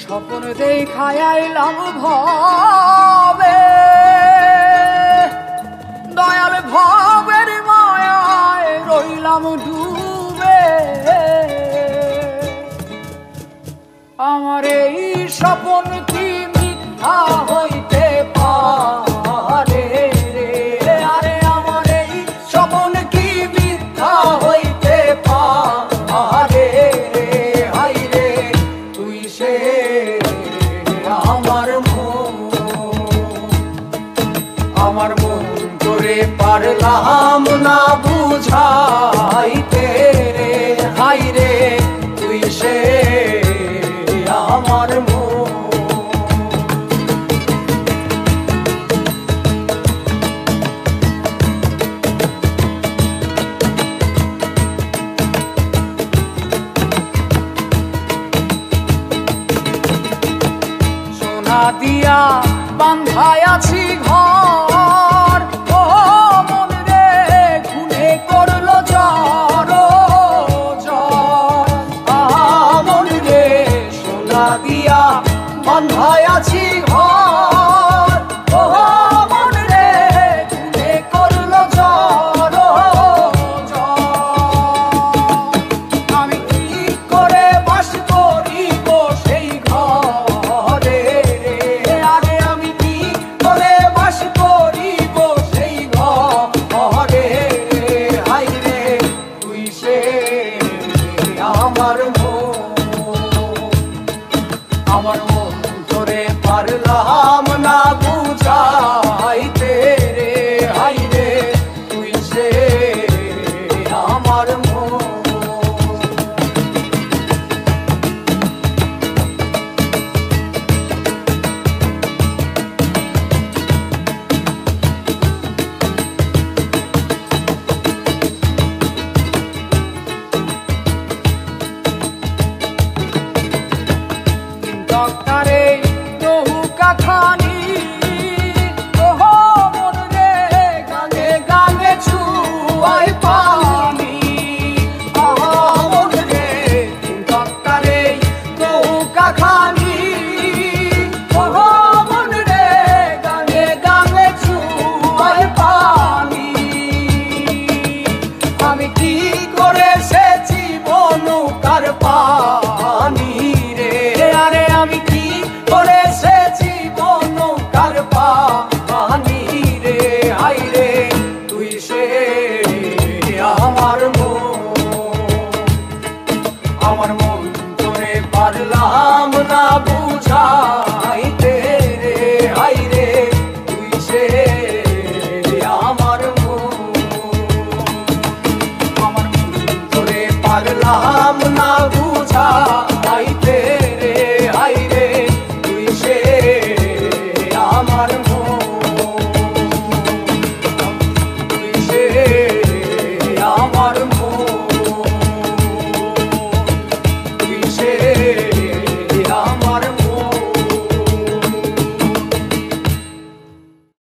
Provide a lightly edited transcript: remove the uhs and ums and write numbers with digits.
স্বপ্ন দেখায় আইলাম ভবে, দয়াল ভবের মায়ায় রইলাম ডুবে। আমার এই স্বপ্ন কি মিথ্যা হইতে পারে রে? আরে আমার এই স্বপ্ন কি মিথ্যা হইতে পারে রে? হাই রে তুই সে আমার মন তোরে পারলাম না বুঝাইতে রে। হাই রে তুই সে আমার মন। সোনা দিয়া বান্ধায় আছি ঘর, ও মন রে খুনে করলো জ্বর জ্বর। মন রে সোনা দিয়া বান্ধায় আছি ঘর, ও মন রে খুনে করলো জ্বর জ্বর। আমি কি করে বাস করিব সেই ঘরে রে? আরে আমি কি করে বাস করিব সেই ঘরে? হাই রে তুই সে আমার মন তোরে পারলাম না বুঝাইতে রে। হাই রে তুই সে আমার মন। ডক্টরে নৌকা খানি, ওহো মন রে গানে গানে ছুয়াই পানি। মন রে ডক্টরে নৌকা খানি, ওহো মন রে গানে গানে ছুয়াই পানি। আমি কি করে সেচিব নৌকার পানি রে? আরে আমি কি করে সেচিব নৌকার পানি রে? হাই রে তুই সে আমার মন তোরে পারলাম না বুঝাইতে রে। হাই রে তুই সে আমার মন তোরে পারলাম না বুঝা।